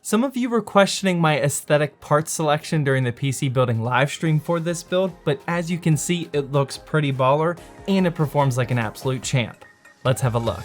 Some of you were questioning my aesthetic parts selection during the PC building livestream for this build, but as you can see, it looks pretty baller and it performs like an absolute champ. Let's have a look.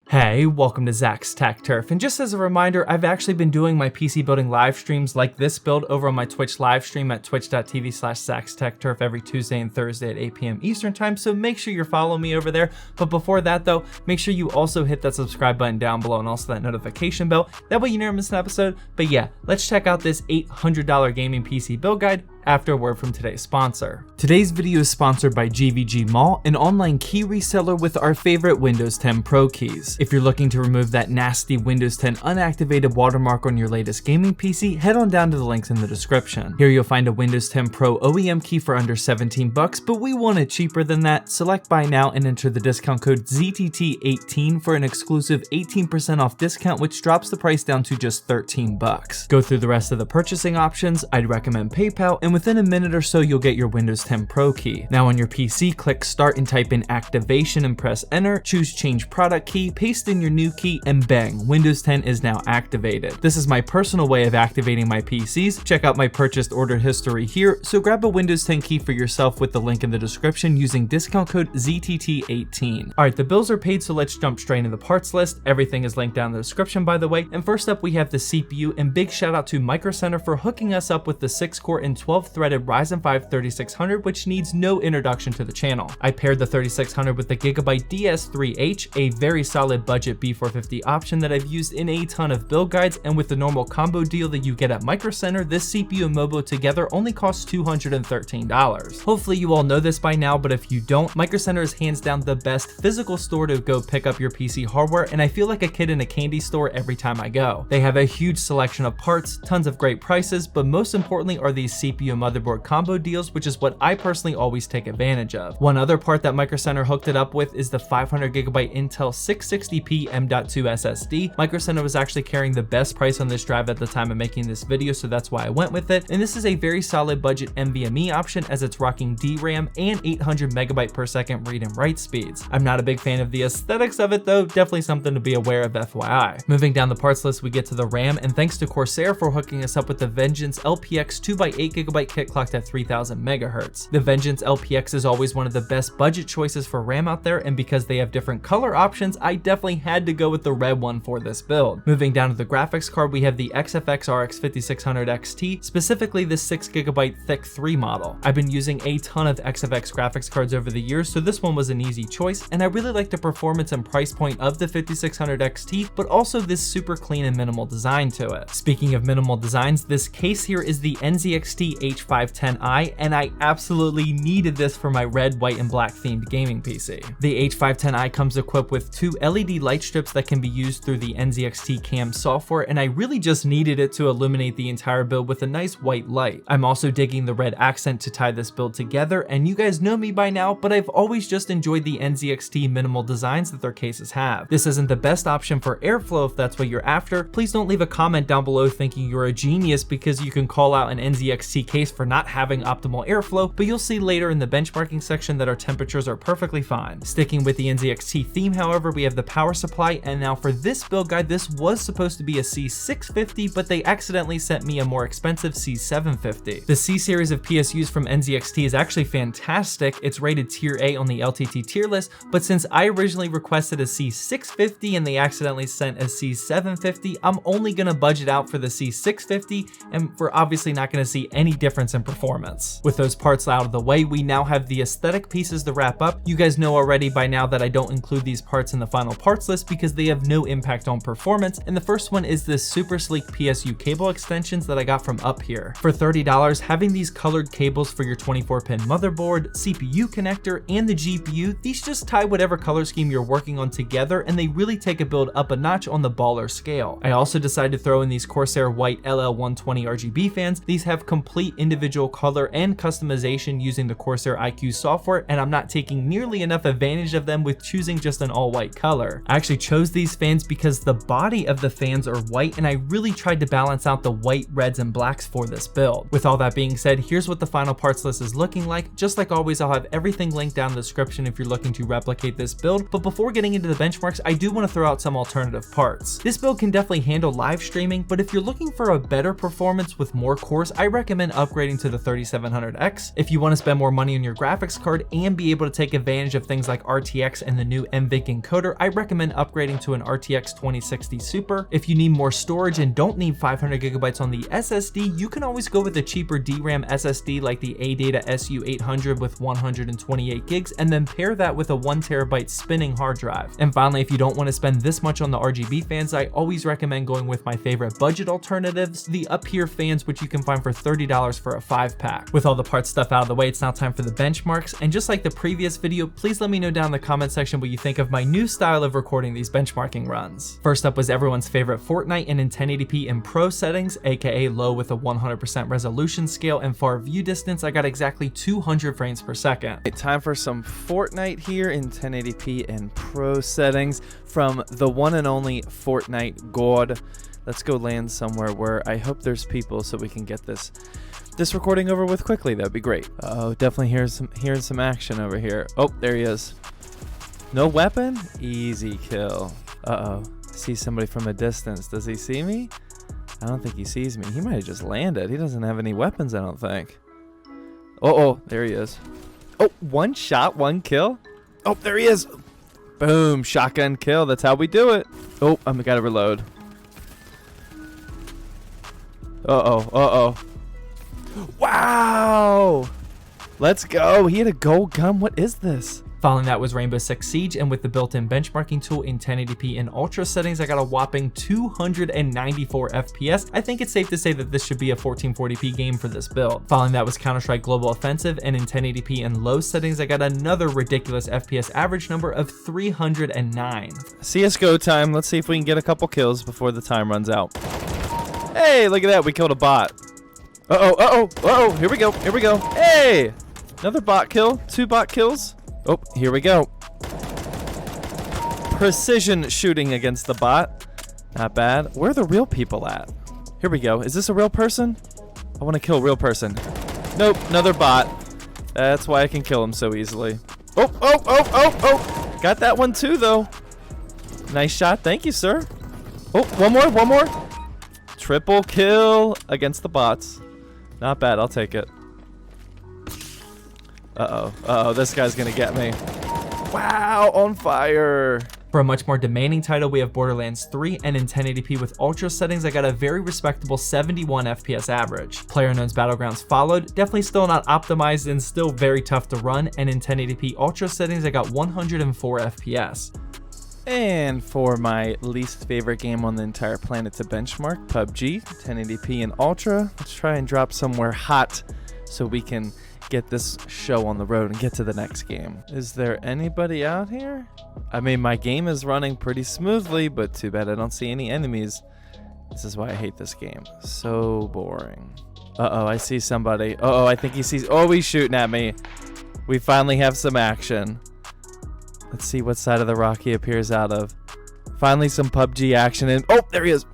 Hey, welcome to Zach's Tech Turf, and just as a reminder, I've actually been doing my PC building live streams like this build over on my Twitch live stream at twitch.tv/ZachsTechTurf every Tuesday and Thursday at 8 p.m. Eastern time, so make sure you're following me over there. But before that though, make sure you also hit that subscribe button down below and also that notification bell. That way you never miss an episode. But yeah, let's check out this $800 gaming PC build guide after a word from today's sponsor. Today's video is sponsored by GVGMall, an online key reseller with our favorite Windows 10 Pro keys. If you're looking to remove that nasty Windows 10 unactivated watermark on your latest gaming PC, head on down to the links in the description. Here you'll find a Windows 10 Pro OEM key for under 17 bucks, but we want it cheaper than that. Select buy now and enter the discount code ZTT18 for an exclusive 18% off discount, which drops the price down to just 13 bucks. Go through the rest of the purchasing options. I'd recommend PayPal, and within a minute or so, you'll get your Windows 10 Pro key. Now on your PC, click start and type in activation and press enter, choose change product key, paste in your new key, and bang, Windows 10 is now activated. This is my personal way of activating my PCs. Check out my purchased order history here, so grab a Windows 10 key for yourself with the link in the description using discount code ZTT18. Alright, the bills are paid, so let's jump straight into the parts list. Everything is linked down in the description, by the way. And first up, we have the CPU, and big shout out to Micro Center for hooking us up with the 6-core and 12-threaded Ryzen 5 3600, which needs no introduction to the channel. I paired the 3600 with the Gigabyte DS3H, a very solid budget B450 option that I've used in a ton of build guides, and with the normal combo deal that you get at Micro Center, this CPU and MOBO together only costs $213. Hopefully you all know this by now, but if you don't, Micro Center is hands down the best physical store to go pick up your PC hardware, and I feel like a kid in a candy store every time I go. They have a huge selection of parts, tons of great prices, but most importantly are these CPU and motherboard combo deals, which is what I personally always take advantage of. One other part that Micro Center hooked it up with is the 500GB Intel 660p M.2 SSD. Micro Center was actually carrying the best price on this drive at the time of making this video, so that's why I went with it. And this is a very solid budget NVMe option, as it's rocking DRAM and 800MB/s read and write speeds. I'm not a big fan of the aesthetics of it though, definitely something to be aware of FYI. Moving down the parts list, we get to the RAM, and thanks to Corsair for hooking us up with the Vengeance LPX 2x8GB kit clocked at 3000 MHz. The Vengeance LPX is always one of the best budget choices for RAM out there, and because they have different color options, I definitely had to go with the red one for this build. Moving down to the graphics card, we have the XFX RX 5600 XT, specifically the 6GB thick 3 model. I've been using a ton of XFX graphics cards over the years, so this one was an easy choice, and I really like the performance and price point of the 5600 XT, but also this super clean and minimal design to it. Speaking of minimal designs, this case here is the NZXT H510i, and I absolutely needed this for my red, white, and black themed gaming PC. The H510i comes equipped with 2 LED light strips that can be used through the NZXT cam software, and I really just needed it to illuminate the entire build with a nice white light. I'm also digging the red accent to tie this build together, and you guys know me by now, but I've always just enjoyed the NZXT minimal designs that their cases have. This isn't the best option for airflow if that's what you're after. Please don't leave a comment down below thinking you're a genius because you can call out an NZXT case for not having optimal airflow, but you'll see later in the benchmarking section that our temperatures are perfectly fine. Sticking with the NZXT theme, however, we have the power supply, and now for this build guide, this was supposed to be a C650, but they accidentally sent me a more expensive C750. The C series of PSUs from NZXT is actually fantastic. It's rated tier A on the LTT tier list, but since I originally requested a C650 and they accidentally sent a C750, I'm only gonna budget out for the C650, and we're obviously not gonna see any difference in performance. With those parts out of the way, we now have the aesthetic pieces to wrap up. You guys know already by now that I don't include these parts in the final parts list because they have no impact on performance, and the first one is this super sleek PSU cable extensions that I got from Up Here. For $30, having these colored cables for your 24-pin motherboard, CPU connector, and the GPU, these just tie whatever color scheme you're working on together, and they really take a build up a notch on the baller scale. I also decided to throw in these Corsair white LL120 RGB fans. These have complete the individual color and customization using the Corsair IQ software, and I'm not taking nearly enough advantage of them with choosing just an all-white color. I actually chose these fans because the body of the fans are white, and I really tried to balance out the white, reds, and blacks for this build. With all that being said, here's what the final parts list is looking like. Just like always, I'll have everything linked down in the description if you're looking to replicate this build, but before getting into the benchmarks, I do want to throw out some alternative parts. This build can definitely handle live streaming, but if you're looking for a better performance with more cores, I recommend upgrading to the 3700X. If you want to spend more money on your graphics card and be able to take advantage of things like RTX and the new NVIC encoder, I recommend upgrading to an RTX 2060 Super. If you need more storage and don't need 500 gigabytes on the SSD, you can always go with a cheaper DRAM SSD like the ADATA SU800 with 128 gigs, and then pair that with a 1 terabyte spinning hard drive. And finally, if you don't want to spend this much on the RGB fans, I always recommend going with my favorite budget alternatives, the Up Here fans, which you can find for $30 for a 5-pack. With all the parts stuff out of the way, it's now time for the benchmarks, and just like the previous video, please let me know down in the comment section what you think of my new style of recording these benchmarking runs. First up was everyone's favorite Fortnite in 1080p in Pro settings, aka low with a 100% resolution scale and far view distance. I got exactly 200 frames per second. Time for some Fortnite here in 1080p and Pro settings from the one and only Fortnite God. Let's go land somewhere where I hope there's people so we can get this recording over with quickly. That'd be great. Oh, definitely hearing some action over here. Oh, there he is. No weapon? Easy kill. Uh-oh. See somebody from a distance. Does he see me? I don't think he sees me. He might have just landed. He doesn't have any weapons, I don't think. Oh, there he is. Oh, one shot, one kill. Oh, there he is. Boom, shotgun kill. That's how we do it. Oh, I gotta reload. Uh-oh. Wow. Let's go. He had a gold gun. What is this? Following that was Rainbow Six Siege, and with the built-in benchmarking tool in 1080p and Ultra settings, I got a whopping 294 FPS. I think it's safe to say that this should be a 1440p game for this build. Following that was Counter-Strike Global Offensive, and in 1080p and low settings, I got another ridiculous FPS average number of 309. CSGO time. Let's see if we can get a couple kills before the time runs out. Hey, look at that. We killed a bot. Uh-oh. Here we go. Hey, another bot kill. 2 bot kills. Oh, here we go. Precision shooting against the bot. Not bad. Where are the real people at? Here we go. Is this a real person? I want to kill a real person. Nope, another bot. That's why I can kill him so easily. Oh. Got that one too, though. Nice shot. Thank you, sir. Oh, one more. Triple kill against the bots. Not bad. I'll take it. Uh-oh, this guy's gonna get me. Wow, on fire. For a much more demanding title, we have Borderlands 3, and in 1080p with Ultra settings, I got a very respectable 71 FPS average. PlayerUnknown's Battlegrounds followed, definitely still not optimized and still very tough to run, and in 1080p Ultra settings, I got 104 FPS. And for my least favorite game on the entire planet to benchmark, PUBG, 1080p and Ultra. Let's try and drop somewhere hot so we can get this show on the road and get to the next game. Is there anybody out here? I mean, my game is running pretty smoothly, but too bad I don't see any enemies. This is why I hate this game. So boring. Uh-oh, I see somebody. Uh-oh, I think he sees... Oh, he's shooting at me. We finally have some action. Let's see what side of the rock he appears out of. Finally some PUBG action, and... Oh, there he is.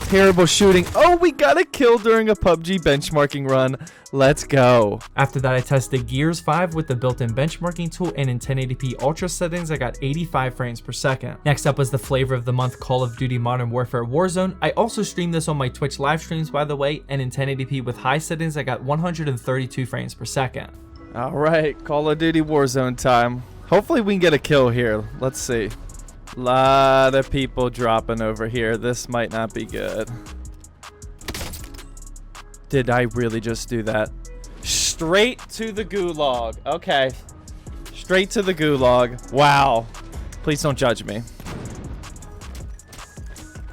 Terrible shooting. Oh, we got a kill during a PUBG benchmarking run. Let's go. After that, I tested Gears 5 with the built-in benchmarking tool, and in 1080p Ultra settings, I got 85 frames per second. Next up was the flavor of the month, Call of Duty Modern Warfare Warzone. I also streamed this on my Twitch live streams, by the way, and in 1080p with high settings, I got 132 frames per second. All right, Call of Duty Warzone time. Hopefully we can get a kill here. Let's see. Lot of people dropping over here. This might not be good. Did I really just do that? Straight to the gulag. Okay. Straight to the gulag. Wow. Please don't judge me.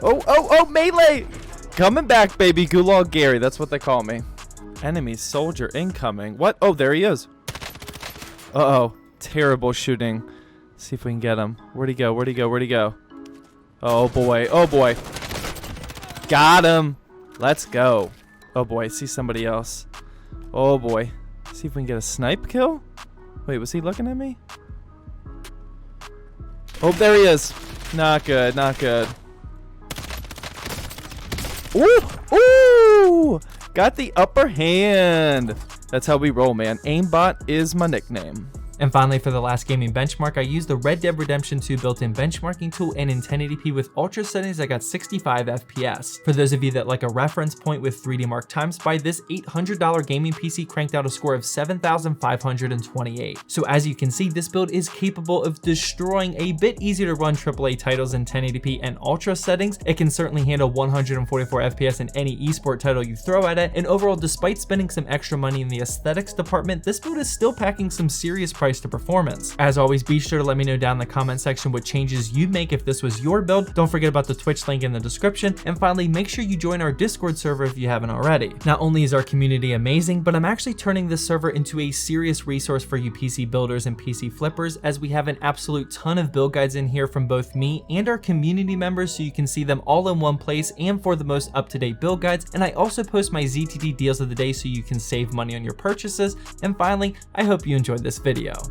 Oh, melee! Coming back, baby. Gulag Gary. That's what they call me. Enemy soldier incoming. What? Oh, there he is. Uh-oh. Terrible shooting. See if we can get him. Where'd he go? Oh boy. Got him. Let's go. Oh boy, I see somebody else. Oh boy. See if we can get a snipe kill. Wait, was he looking at me? Oh, there he is. Not good, not good. Ooh! Ooh! Got the upper hand. That's how we roll, man. Aimbot is my nickname. And finally, for the last gaming benchmark, I used the Red Dead Redemption 2 built-in benchmarking tool, and in 1080p with ultra settings, I got 65 FPS. For those of you that like a reference point with 3D Mark Time Spy, this $800 gaming PC cranked out a score of 7,528. So as you can see, this build is capable of destroying a bit easier to run AAA titles in 1080p and ultra settings. It can certainly handle 144 FPS in any esport title you throw at it, and overall, despite spending some extra money in the aesthetics department, this build is still packing some serious price to performance. As always, be sure to let me know down in the comment section what changes you'd make if this was your build. Don't forget about the Twitch link in the description, and finally, make sure you join our Discord server if you haven't already. Not only is our community amazing, but I'm actually turning this server into a serious resource for you PC builders and PC flippers, as we have an absolute ton of build guides in here from both me and our community members, so you can see them all in one place and for the most up-to-date build guides. And I also post my ZTD deals of the day so you can save money on your purchases. And finally, I hope you enjoyed this video.